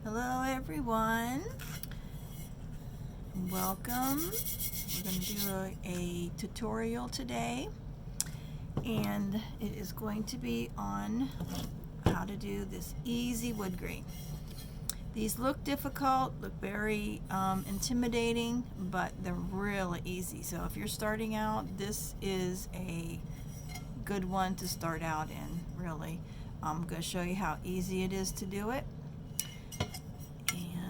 Hello everyone, welcome. We're going to do a tutorial today, and it is going to be on how to do this easy wood grain. These look difficult, look very intimidating, but they're really easy. So if you're starting out, this is a good one to start out in, really. I'm going to show you how easy it is to do it.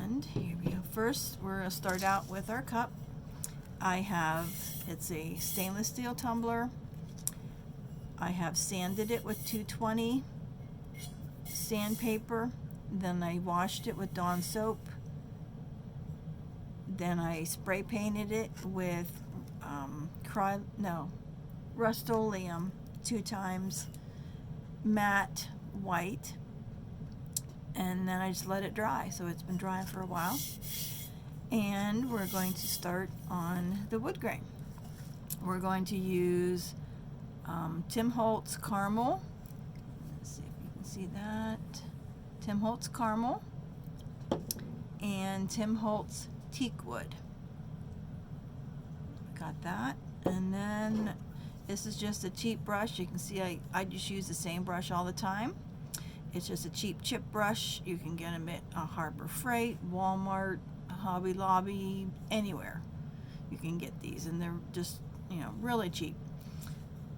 And here we go. First, we're going to start out with our cup. It's a stainless steel tumbler. I have sanded it with 220 sandpaper. Then I washed it with Dawn soap. Then I spray painted it with Rust-Oleum 2 times matte white. And then I just let it dry, so it's been drying for a while. And we're going to start on the wood grain. We're going to use Tim Holtz Carmel. Let's see if you can see that. Tim Holtz Carmel and Tim Holtz Teakwood. Got that. And then this is just a cheap brush. You can see I just use the same brush all the time. It's just a cheap chip brush. You can get them at Harbor Freight, Walmart, Hobby Lobby, anywhere. You can get these, and they're just, really cheap.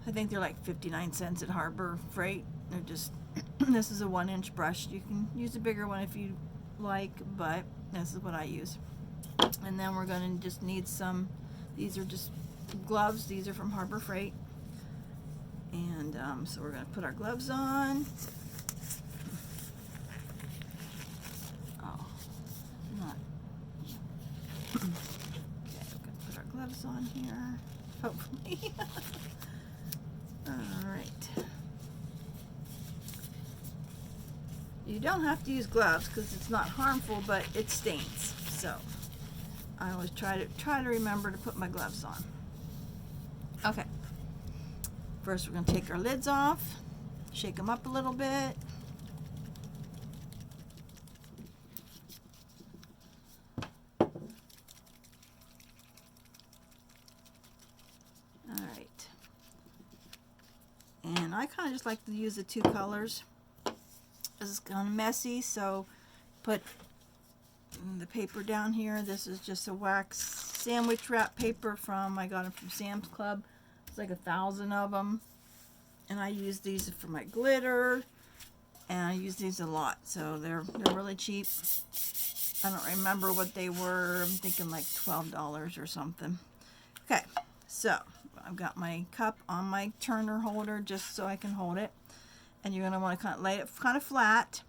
I think they're like 59 cents at Harbor Freight. They're just, this is a 1-inch brush. You can use a bigger one if you like, but this is what I use. And then we're going to just need some, these are just gloves. These are from Harbor Freight. And so we're going to put our gloves on. On here, hopefully. Alright. You don't have to use gloves because it's not harmful, but it stains. So I always try to remember to put my gloves on. Okay. First we're going to take our lids off, shake them up a little bit. And I kind of just like to use the 2 colors. This is kind of messy, so put the paper down here. This is just a wax sandwich wrap paper I got them from Sam's Club. It's like 1,000 of them. And I use these for my glitter, and I use these a lot, so they're really cheap. I don't remember what they were. I'm thinking like $12 or something. Okay, so I've got my cup on my turner holder just so I can hold it. And you're going to want to kind of lay it kind of flat.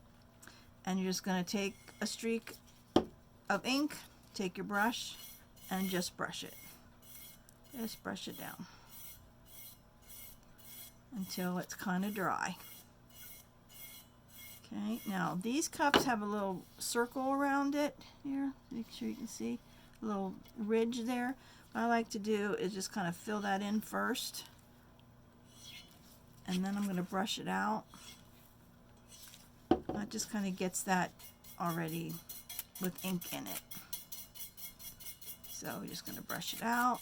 And you're just going to take a streak of ink, take your brush, and just brush it. Just brush it down until it's kind of dry. Okay, now these cups have a little circle around it here. Make sure you can see a little ridge there. What I like to do is just kind of fill that in first, and then I'm going to brush it out. That just kind of gets that already with ink in it. So we're just going to brush it out.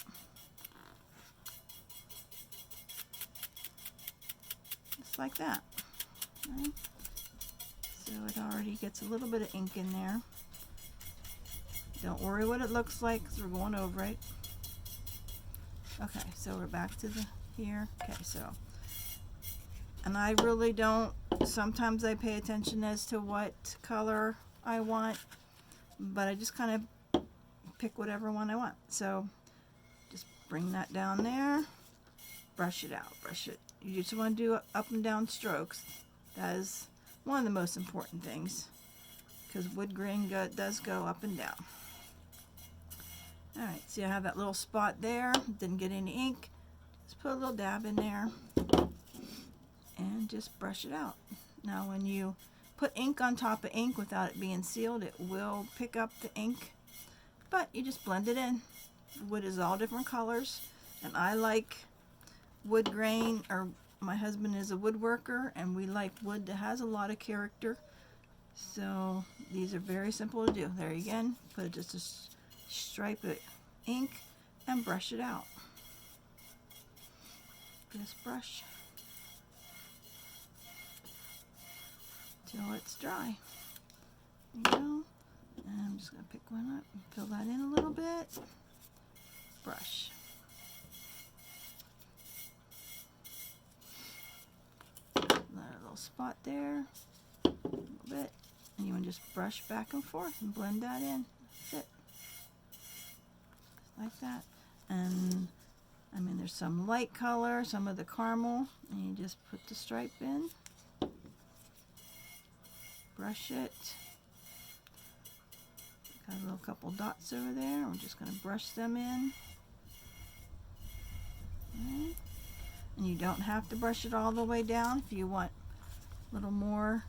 Just like that. Okay. So it already gets a little bit of ink in there. Don't worry what it looks like because we're going over it. Okay, so we're back to here. Okay, so, and I really don't, sometimes I pay attention as to what color I want, but I just kind of pick whatever one I want. So just bring that down there, brush it out, brush it. You just want to do up and down strokes. That is one of the most important things, because wood grain does go up and down. Alright, see I have that little spot there, didn't get any ink. Just put a little dab in there and just brush it out. Now when you put ink on top of ink without it being sealed, it will pick up the ink, but you just blend it in. Wood is all different colors, and I like wood grain, or my husband is a woodworker, and we like wood that has a lot of character. So these are very simple to do. There again, put just a stripe of ink and brush it out. Just brush till it's dry. There you go. And I'm just going to pick one up and fill that in a little bit. Brush. Another little spot there. A little bit. And you want to just brush back and forth and blend that in. That's it. Just like that. And I mean, there's some light color, some of the caramel, and you just put the stripe in. Brush it. Got a little couple dots over there. We're just going to brush them in. Okay. And you don't have to brush it all the way down. If you want a little more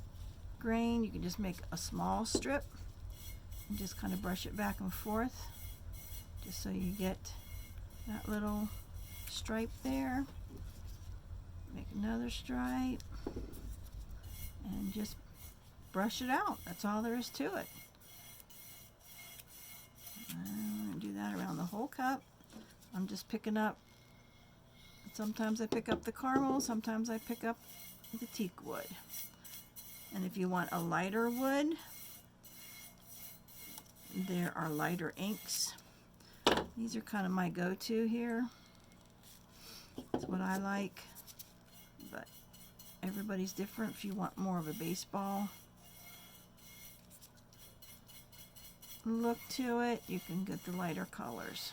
grain, you can just make a small strip and just kind of brush it back and forth, just so you get that little stripe there. Make another stripe and just brush it out. That's all there is to it. I'm going to do that around the whole cup. I'm just picking up, sometimes I pick up the caramel, sometimes I pick up the teakwood. And if you want a lighter wood, there are lighter inks. These are kind of my go-to here. That's what I like, but everybody's different. If you want more of a baseball look to it, you can get the lighter colors.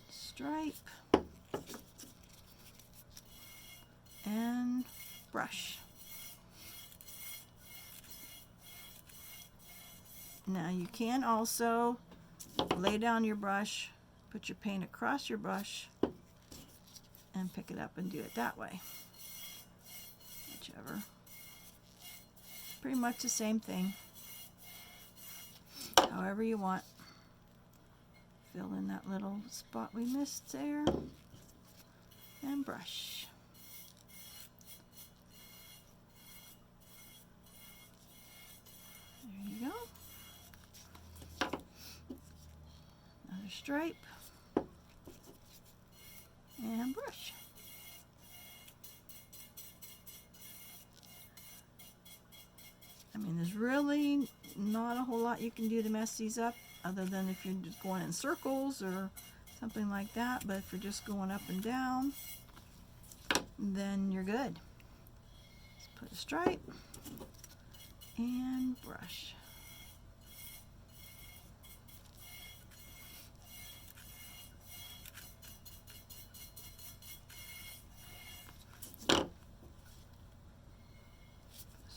Stripe and brush. Now you can also lay down your brush, put your paint across your brush, and pick it up and do it that way. Whichever. Pretty much the same thing. However you want. Fill in that little spot we missed there. And brush. There you go. Another stripe. And brush. I mean, there's really not a whole lot you can do to mess these up, other than if you're just going in circles or something like that. But if you're just going up and down, then you're good. Just put a stripe and brush.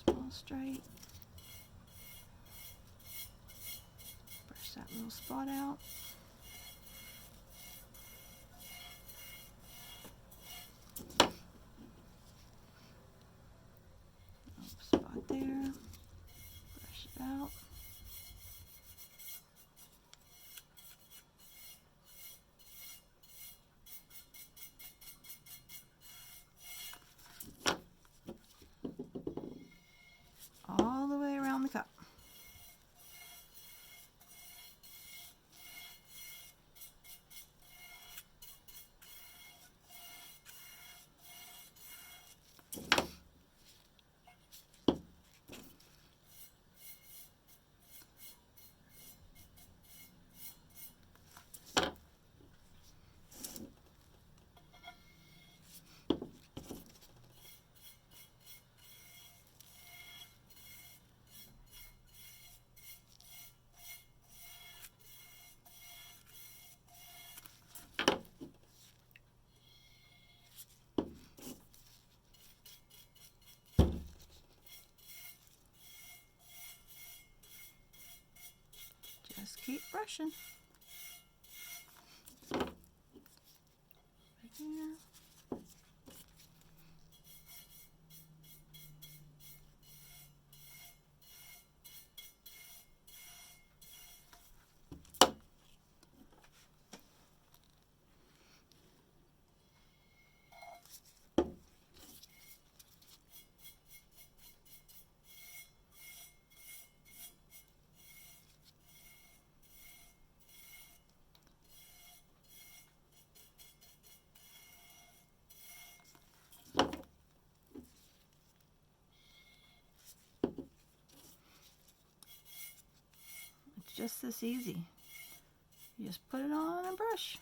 Small stripe. Brush that little spot out. Spot there. Brush it out. All the way around the cup. Just keep brushing. Right there. just this easy. You just put it on a brush.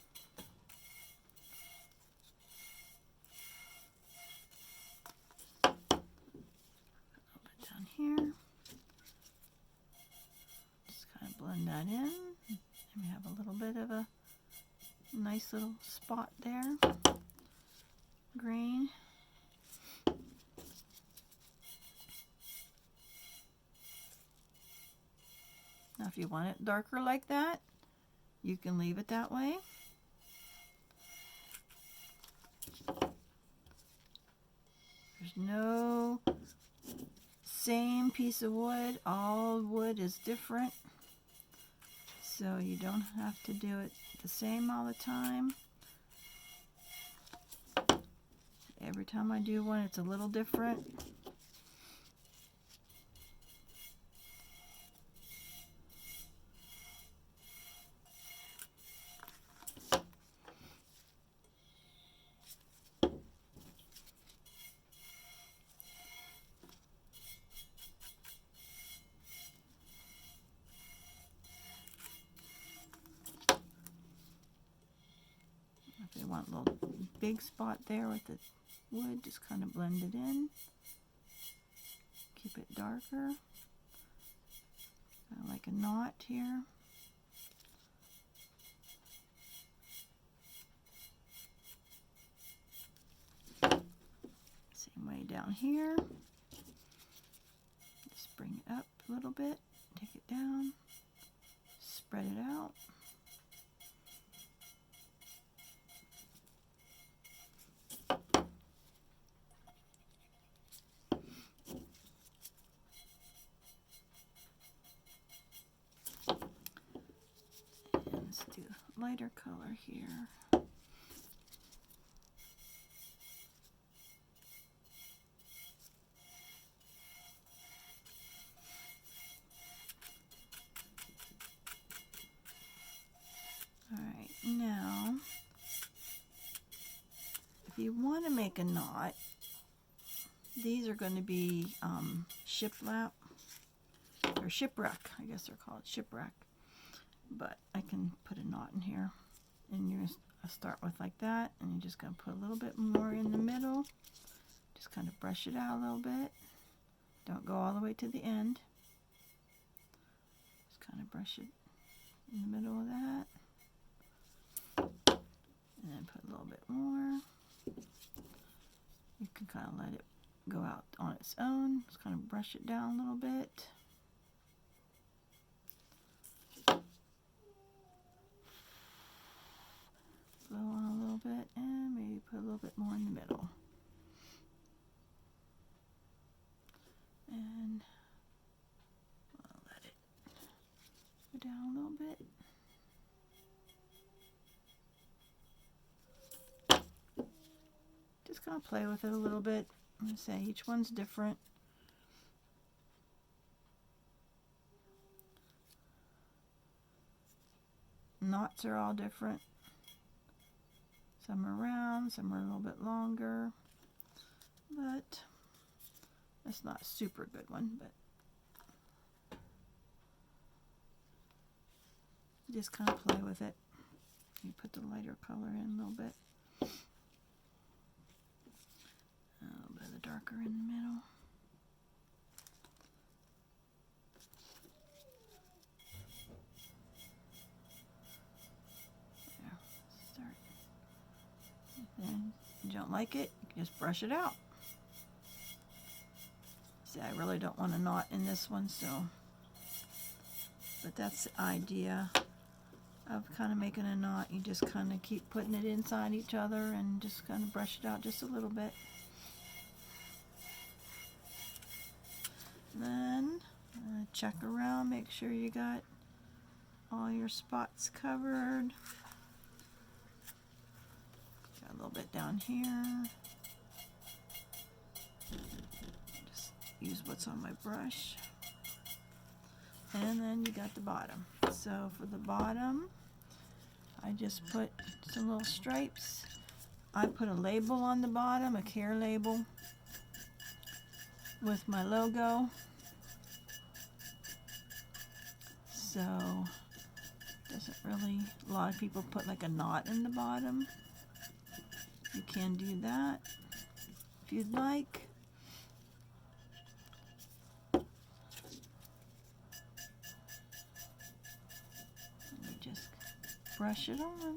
A little bit down here. Just kind of blend that in. And we have a little bit of a nice little spot there. Green. Now if you want it darker like that, you can leave it that way. There's no same piece of wood. All wood is different. So you don't have to do it the same all the time. Every time I do one, it's a little different. If you want a little big spot there with the wood, just kind of blend it in. Keep it darker. Kind of like a knot here. Same way down here. Just bring it up a little bit, take it down, spread it out. Let's do lighter color here. Alright, now if you want to make a knot, these are going to be shiplap or shipwreck, I guess they're called shipwreck. But I can put a knot in here, and you're going to start with like that, and you're just going to put a little bit more in the middle. Just kind of brush it out a little bit. Don't go all the way to the end. Just kind of brush it in the middle of that, and then put a little bit more. You can kind of let it go out on its own. Just kind of brush it down a little bit. Blow on a little bit, and maybe put a little bit more in the middle. And I'll let it go down a little bit. Just gonna play with it a little bit. I'm gonna say each one's different. Knots are all different. Some are round, some are a little bit longer, but that's not a super good one, but just kind of play with it. You put the lighter color in a little bit. A little bit of the darker in the middle. There, start. And if you don't like it, you can just brush it out. See, I really don't want a knot in this one, so, but that's the idea of kind of making a knot. You just kind of keep putting it inside each other and just kind of brush it out just a little bit. Then check around, make sure you got all your spots covered. Got a little bit down here. Just use what's on my brush. And then you got the bottom. So for the bottom, I just put some little stripes. I put a label on the bottom, a care label with my logo. so doesn't really, a lot of people put like a knot in the bottom. You can do that if you'd like. And you just brush it on,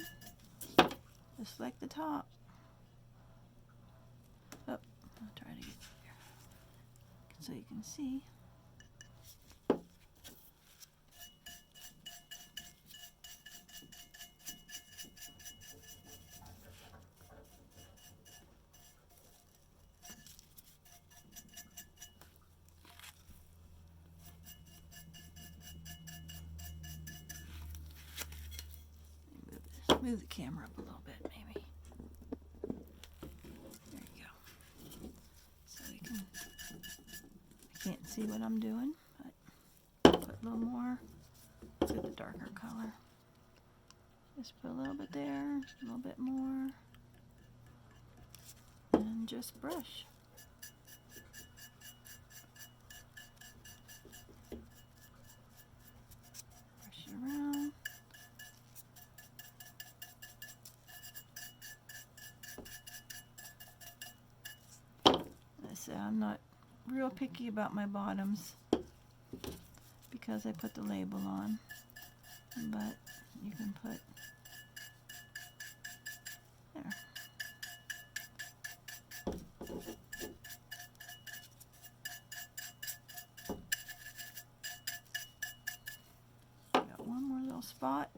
just like the top. Oh, I'll try to get here so you can see. Move the camera up a little bit, maybe. There you go. So you can, I can't see what I'm doing, but put a little more. Let's get the darker color. Just put a little bit there, a little bit more, and just brush. Brush it around. I'm not real picky about my bottoms because I put the label on, but you can put there. Got one more little spot.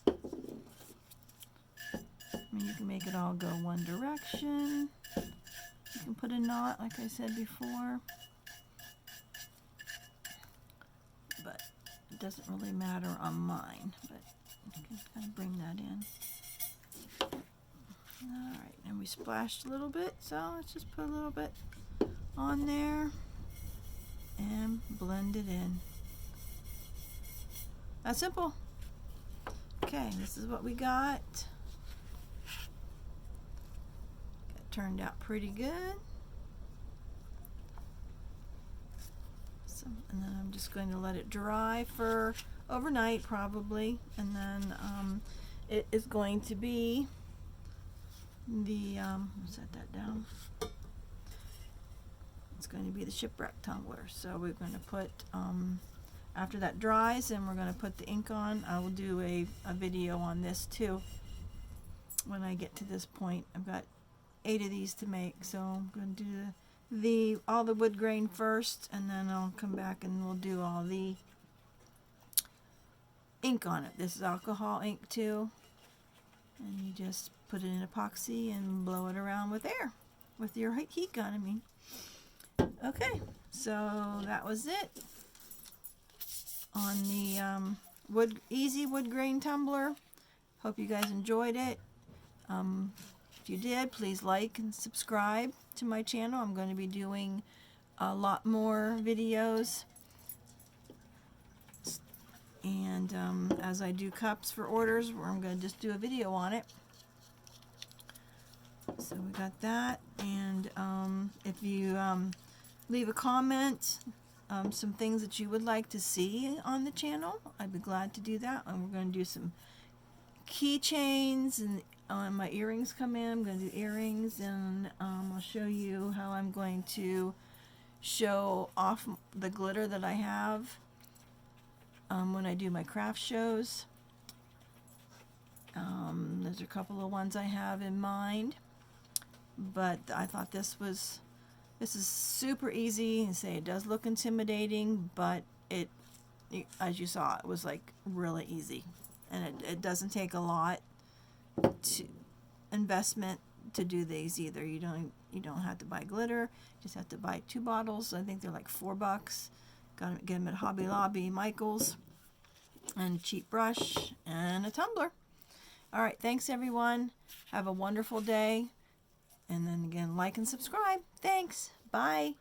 I mean, you can make it all go one direction. You can put a knot, like I said before, but it doesn't really matter on mine, but you can kind of bring that in. Alright, and we splashed a little bit, so let's just put a little bit on there and blend it in. That's simple. Okay, this is what we got. Turned out pretty good. So, and then I'm just going to let it dry for overnight probably, and then it is going to be the set that down. It's going to be the shipwreck tumbler. So we're going to put after that dries, and we're going to put the ink on. I will do a video on this too when I get to this point. I've got 8 of these to make, so I'm going to do all the wood grain first, and then I'll come back and we'll do all the ink on it. This is alcohol ink too, and you just put it in epoxy and blow it around with air, with your heat gun, I mean. Okay, so that was it on the easy wood grain tumbler. Hope you guys enjoyed it. If you did, please like and subscribe to my channel. I'm going to be doing a lot more videos, and as I do cups for orders, I'm going to just do a video on it. So we got that, and if you leave a comment, some things that you would like to see on the channel, I'd be glad to do that. And we're going to do some keychains, and my earrings come in. I'm going to do earrings, and I'll show you how I'm going to show off the glitter that I have when I do my craft shows. There's a couple of ones I have in mind, but I thought this is super easy. And say it does look intimidating, but it, as you saw, it was like really easy, and it doesn't take a lot to investment to do these either. You don't have to buy glitter. You just have to buy 2 bottles. I think they're like $4. Got to get them at Hobby Lobby, Michael's, and a cheap brush and a tumbler. All right, thanks everyone. Have a wonderful day. And then again, like and subscribe. Thanks. Bye.